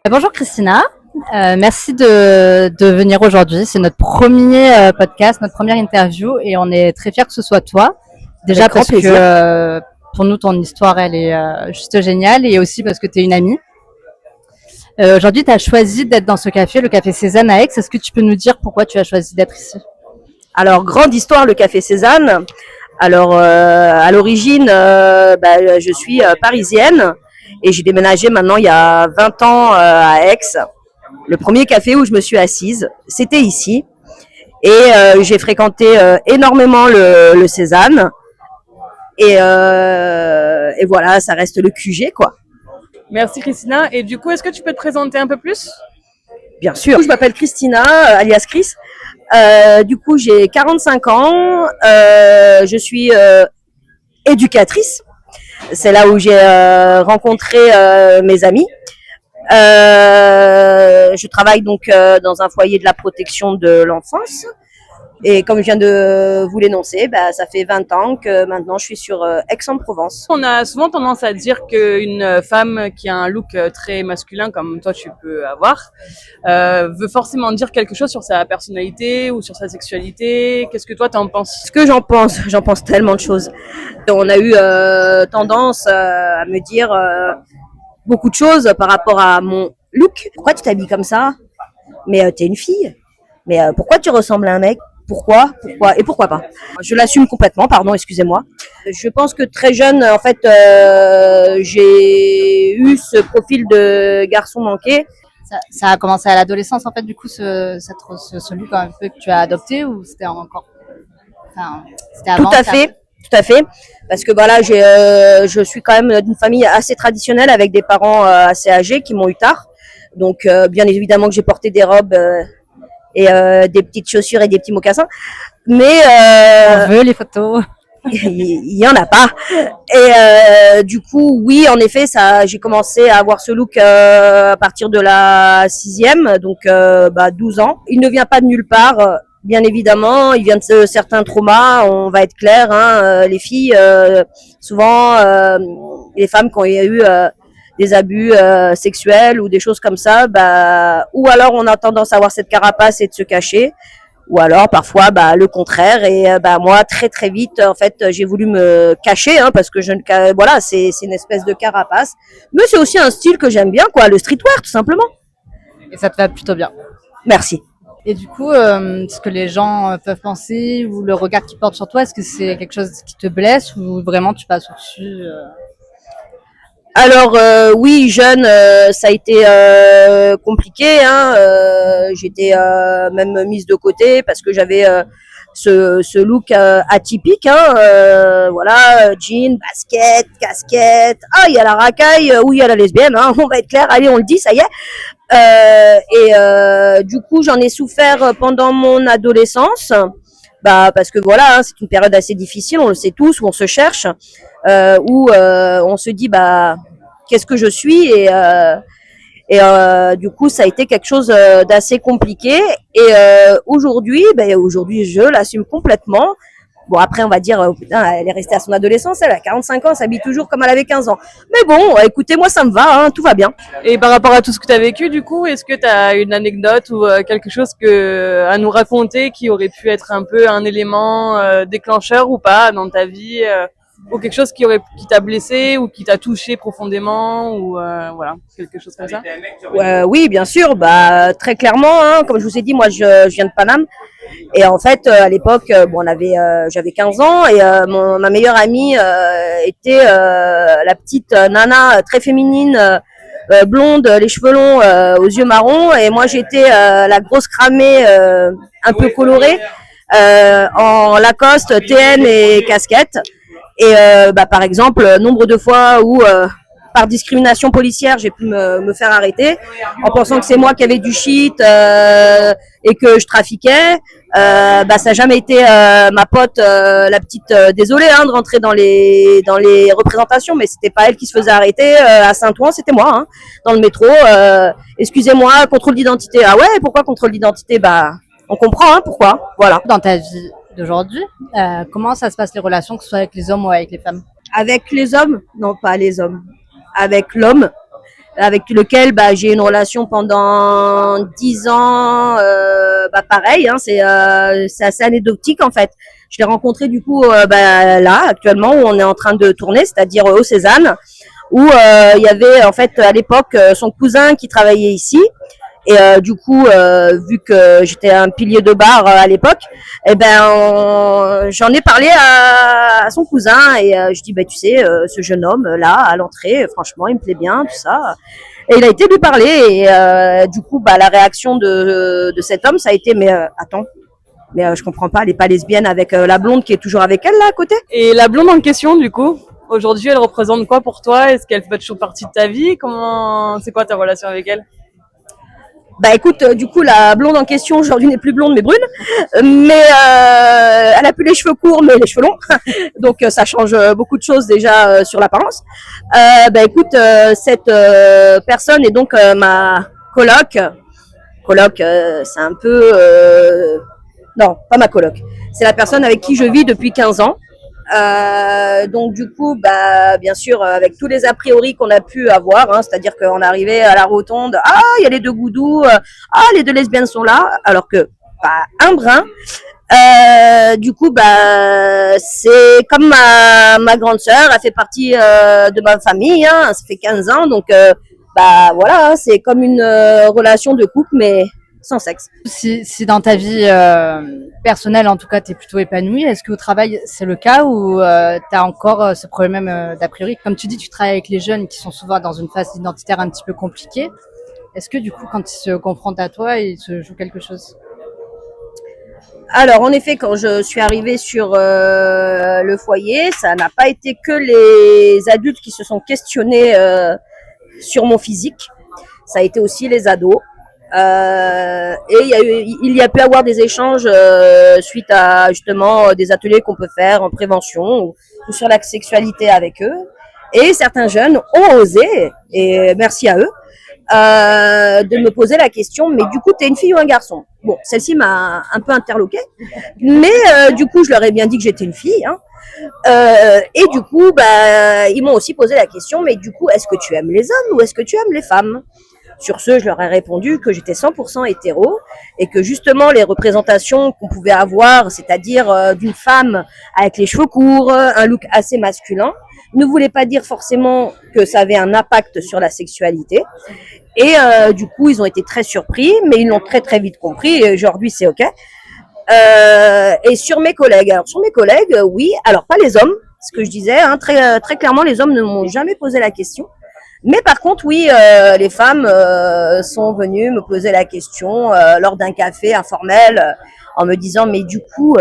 Bonjour Christina, merci de venir aujourd'hui. C'est notre premier podcast, notre première interview et on est très fiers que ce soit toi. Déjà Avec grand parce plaisir. que pour nous ton histoire elle est juste géniale et aussi parce que tu es une amie. Aujourd'hui tu as choisi d'être dans ce café, le Café Cézanne à Aix. Est-ce que tu peux nous dire pourquoi tu as choisi d'être ici? Alors, grande histoire, le Café Cézanne. Alors, à l'origine, je suis parisienne et j'ai déménagé maintenant il y a 20 ans à Aix. Le premier café où je me suis assise, c'était ici. Et j'ai fréquenté énormément le Cézanne. Et voilà, ça reste le QG, quoi. Merci Christina. Et du coup, est-ce que tu peux te présenter un peu plus? Bien sûr. Je m'appelle Christina, alias Chris. Du coup, j'ai 45 ans. Je suis éducatrice. C'est là où j'ai rencontré mes amis. Je travaille donc dans un foyer de la protection de l'enfance. Et comme je viens de vous l'énoncer, ça fait 20 ans que maintenant je suis sur Aix-en-Provence. On a souvent tendance à dire qu'une femme qui a un look très masculin, comme toi tu peux avoir, veut forcément dire quelque chose sur sa personnalité ou sur sa sexualité. Qu'est-ce que toi t'en penses? Ce que j'en pense tellement de choses. On a eu tendance à me dire beaucoup de choses par rapport à mon look. Pourquoi tu t'habilles comme ça? Mais t'es une fille. Mais pourquoi tu ressembles à un mec? Pourquoi et pourquoi pas? Je l'assume complètement, pardon, excusez-moi. Je pense que très jeune, en fait, j'ai eu ce profil de garçon manqué. Ça a commencé à l'adolescence en fait du coup ce look un peu que tu as adopté ou c'était encore c'était avant? Tout à fait. Parce que voilà, je suis quand même d'une famille assez traditionnelle avec des parents assez âgés qui m'ont eu tard. Donc bien évidemment que j'ai porté des robes et des petites chaussures et des petits mocassins. Mais On veut les photos. il y en a pas. Et du coup, oui, en effet, j'ai commencé à avoir ce look à partir de la 6e, donc 12 ans. Il ne vient pas de nulle part. Bien évidemment, il vient de certains traumas, on va être clair, les filles, souvent, les femmes qui ont eu des abus sexuels ou des choses comme ça, ou alors on a tendance à avoir cette carapace et de se cacher, ou alors parfois le contraire. Et moi très très vite en fait j'ai voulu me cacher, parce que voilà, c'est une espèce de carapace, mais c'est aussi un style que j'aime bien, quoi, le streetwear tout simplement. Et ça te va plutôt bien. Merci. Et du coup, ce que les gens peuvent penser ou le regard qu'ils portent sur toi, est-ce que c'est quelque chose qui te blesse ou vraiment tu passes au-dessus? Alors oui, jeune, ça a été compliqué. J'étais même mise de côté parce que j'avais ce look atypique. Voilà, jean, basket, casquette. Ah, il y a la racaille, oui, il y a la lesbienne. On va être clair. Allez, on le dit, ça y est. Du coup, j'en ai souffert pendant mon adolescence. Parce que voilà, c'est une période assez difficile, on le sait tous, où on se cherche, où on se dit qu'est-ce que je suis, et du coup ça a été quelque chose d'assez compliqué. Et aujourd'hui je l'assume complètement. Bon, après on va dire putain, elle est restée à son adolescence, elle a 45 ans, elle s'habille toujours comme elle avait 15 ans. Mais bon, écoutez, moi ça me va, tout va bien. Et par rapport à tout ce que tu as vécu, du coup, est-ce que tu as une anecdote ou quelque chose à nous raconter qui aurait pu être un peu un élément déclencheur ou pas dans ta vie, ou quelque chose qui t'a blessé ou qui t'a touché profondément, ou voilà, quelque chose comme ça? Oui, bien sûr, très clairement, comme je vous ai dit, moi je viens de Paname. Et en fait, à l'époque, j'avais 15 ans et ma meilleure amie était la petite nana très féminine, blonde, les cheveux longs, aux yeux marrons. Et moi, j'étais la grosse cramée, un peu colorée, en Lacoste, TN et casquette. Et par exemple, nombre de fois où par discrimination policière, j'ai pu me faire arrêter en pensant que c'est moi qui avais du shit et que je trafiquais. Ça n'a jamais été ma pote, la petite désolée de rentrer dans les représentations, mais c'était pas elle qui se faisait arrêter à Saint-Ouen, c'était moi, dans le métro. Excusez-moi, contrôle d'identité. Ah ouais, pourquoi contrôle d'identité? On comprend pourquoi. Voilà. Dans ta vie d'aujourd'hui, comment ça se passe les relations, que ce soit avec les hommes ou avec les femmes? Avec les hommes? Non, pas les hommes. Avec l'homme. avec lequel j'ai une relation pendant 10 ans. Pareil, hein, c'est assez anecdotique en fait. Je l'ai rencontré du coup là actuellement où on est en train de tourner, c'est-à-dire au Cézanne, où il y avait en fait à l'époque son cousin qui travaillait ici. Et du coup, vu que j'étais un pilier de bar à l'époque, j'en ai parlé à son cousin et je dis tu sais, ce jeune homme là à l'entrée, franchement, il me plaît bien, tout ça. Et il a été lui parler et du coup, la réaction de cet homme, ça a été mais attends, mais je comprends pas, elle est pas lesbienne avec la blonde qui est toujours avec elle là à côté. Et la blonde en question, du coup, aujourd'hui, elle représente quoi pour toi? Est-ce qu'elle fait toujours partie de ta vie? C'est quoi ta relation avec elle? Écoute, du coup la blonde en question aujourd'hui n'est plus blonde mais brune, mais elle a plus les cheveux courts mais les cheveux longs, donc ça change beaucoup de choses déjà sur l'apparence. Écoute, cette personne est donc ma coloc. Coloc, c'est un peu non, pas ma coloc. C'est la personne avec qui je vis depuis 15 ans. Donc du coup, bien sûr, avec tous les a priori qu'on a pu avoir, hein, c'est-à-dire qu'on est arrivé à la rotonde, il y a les deux goudous, les deux lesbiennes sont là, alors que un brin. Du coup, c'est comme ma grande sœur, elle fait partie de ma famille, hein, ça fait 15 ans, donc voilà, c'est comme une relation de couple, mais sans sexe. Si dans ta vie personnelle, en tout cas, tu es plutôt épanouie, est-ce qu'au travail, c'est le cas ou tu as encore ce problème d'a priori? Comme tu dis, tu travailles avec les jeunes qui sont souvent dans une phase identitaire un petit peu compliquée. Est-ce que du coup, quand ils se confrontent à toi, il se joue quelque chose? Alors, en effet, quand je suis arrivée sur le foyer, ça n'a pas été que les adultes qui se sont questionnés sur mon physique. Ça a été aussi les ados. Et il y a pu avoir des échanges suite à justement des ateliers qu'on peut faire en prévention ou sur la sexualité avec eux. Et certains jeunes ont osé, et merci à eux, de me poser la question, mais du coup, t'es une fille ou un garçon? Bon, celle-ci m'a un peu interloquée, mais du coup, je leur ai bien dit que j'étais une fille. Hein. Et du coup, ils m'ont aussi posé la question, mais du coup, est-ce que tu aimes les hommes ou est-ce que tu aimes les femmes? Sur ce, je leur ai répondu que j'étais 100% hétéro et que justement les représentations qu'on pouvait avoir, c'est-à-dire d'une femme avec les cheveux courts, un look assez masculin, ne voulait pas dire forcément que ça avait un impact sur la sexualité. Et du coup, ils ont été très surpris, mais ils l'ont très très vite compris. Et aujourd'hui, c'est ok. Et sur mes collègues, oui. Alors pas les hommes, ce que je disais, hein, très très clairement, les hommes ne m'ont jamais posé la question. Mais par contre, oui, les femmes sont venues me poser la question lors d'un café informel en me disant mais du coup,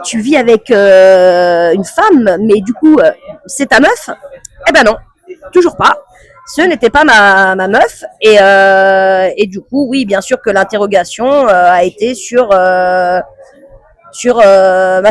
tu vis avec une femme, mais du coup, c'est ta meuf? Eh ben non, toujours pas. Ce n'était pas ma meuf. Et du coup, oui, bien sûr que l'interrogation a été sur ma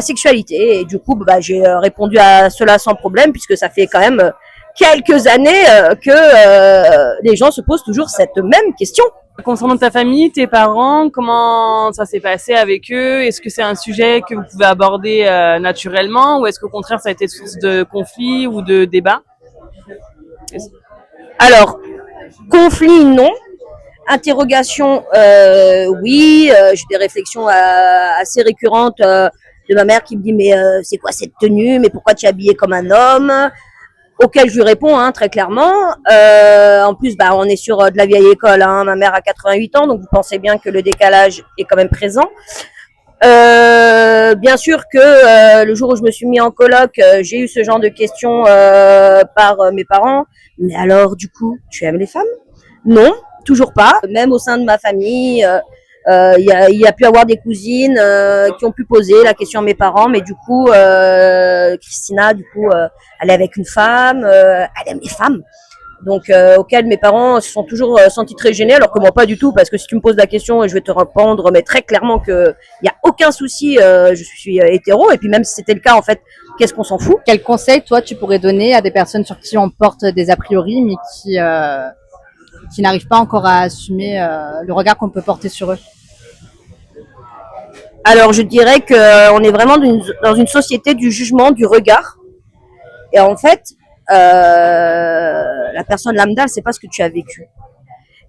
sexualité. Et du coup, j'ai répondu à cela sans problème puisque ça fait quand même quelques années que les gens se posent toujours cette même question. Concernant ta famille, tes parents, comment ça s'est passé avec eux? Est-ce que c'est un sujet que vous pouvez aborder naturellement ou est-ce qu'au contraire ça a été source de conflit ou de débat? Alors, conflit non. Interrogation oui. J'ai des réflexions assez récurrentes de ma mère qui me dit mais c'est quoi cette tenue? Mais pourquoi tu es habillée comme un homme? Auquel je lui réponds très clairement. En plus, on est sur de la vieille école. Hein. Ma mère a 88 ans, donc vous pensez bien que le décalage est quand même présent. Bien sûr que le jour où je me suis mis en coloc, j'ai eu ce genre de questions par mes parents. Mais alors, du coup, tu aimes les femmes? Non, toujours pas. Même au sein de ma famille, il y a pu avoir des cousines qui ont pu poser la question à mes parents, mais du coup, Christina, du coup, elle est avec une femme, elle aime les femmes. Donc, auquel mes parents se sont toujours sentis très gênés, alors que moi pas du tout, parce que si tu me poses la question, je vais te répondre, mais très clairement que il y a aucun souci, je suis hétéro, et puis même si c'était le cas, en fait, qu'est-ce qu'on s'en fout? Quel conseil, toi, tu pourrais donner à des personnes sur qui on porte des a priori, mais qui n'arrivent pas encore à assumer le regard qu'on peut porter sur eux? Alors, je dirais que on est vraiment dans une société du jugement, du regard. Et en fait, la personne lambda, elle sait pas ce que tu as vécu.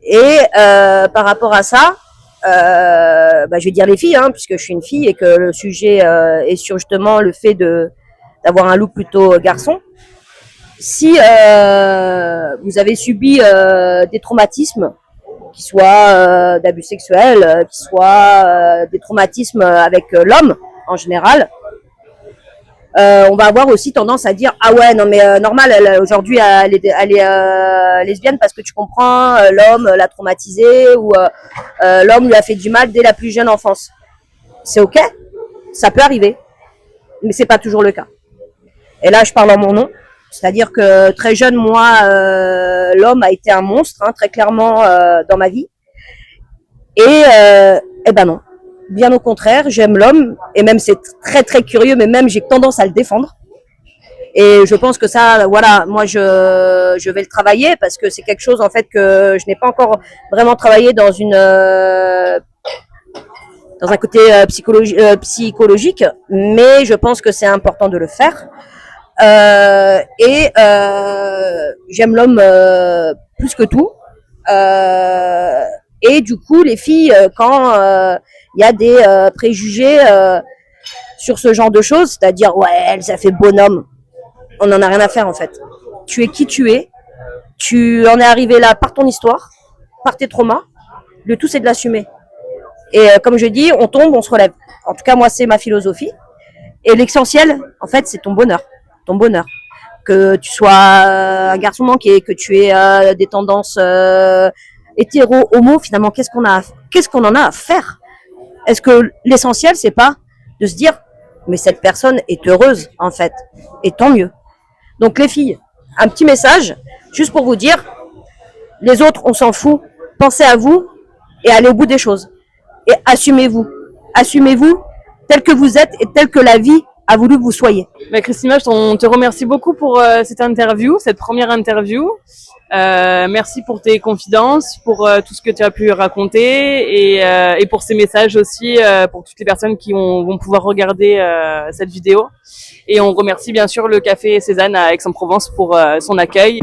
Et par rapport à ça, je vais dire les filles, puisque je suis une fille et que le sujet est sur justement le fait d'avoir un look plutôt garçon. Si vous avez subi des traumatismes, qui soient d'abus sexuels, qui soient des traumatismes avec l'homme en général, on va avoir aussi tendance à dire ah ouais non mais normal aujourd'hui elle est lesbienne parce que tu comprends l'homme l'a traumatisée ou l'homme lui a fait du mal dès la plus jeune enfance. C'est ok, ça peut arriver, mais c'est pas toujours le cas. Et là je parle en mon nom, c'est-à-dire que très jeune moi l'homme a été un monstre très clairement dans ma vie et ben non. Bien au contraire, j'aime l'homme et même c'est très très curieux, mais même j'ai tendance à le défendre. Et je pense que ça, voilà, moi je vais le travailler parce que c'est quelque chose en fait que je n'ai pas encore vraiment travaillé dans un côté psychologique, mais je pense que c'est important de le faire. J'aime l'homme plus que tout. Et du coup, les filles, quand il y a des préjugés sur ce genre de choses, c'est-à-dire ouais, elle, ça fait bonhomme, on n'en a rien à faire en fait. Tu es qui tu es, tu en es arrivé là par ton histoire, par tes traumas. Le tout c'est de l'assumer. Et comme je dis, on tombe, on se relève. En tout cas, moi c'est ma philosophie. Et l'essentiel, en fait, c'est ton bonheur, ton bonheur. Que tu sois un garçon manqué, que tu aies des tendances hétéro, homo, finalement, qu'est-ce qu'on en a à faire? Est-ce que l'essentiel, c'est pas de se dire, mais cette personne est heureuse, en fait, et tant mieux. Donc les filles, un petit message, juste pour vous dire, les autres, on s'en fout. Pensez à vous et allez au bout des choses. Et assumez-vous. Assumez-vous tel que vous êtes et tel que la vie a voulu que vous soyez. Christina, on te remercie beaucoup pour cette interview, cette première interview. Merci pour tes confidences, pour tout ce que tu as pu raconter et pour ces messages aussi pour toutes les personnes qui vont pouvoir regarder cette vidéo. Et on remercie bien sûr le Café Cézanne à Aix-en-Provence pour son accueil.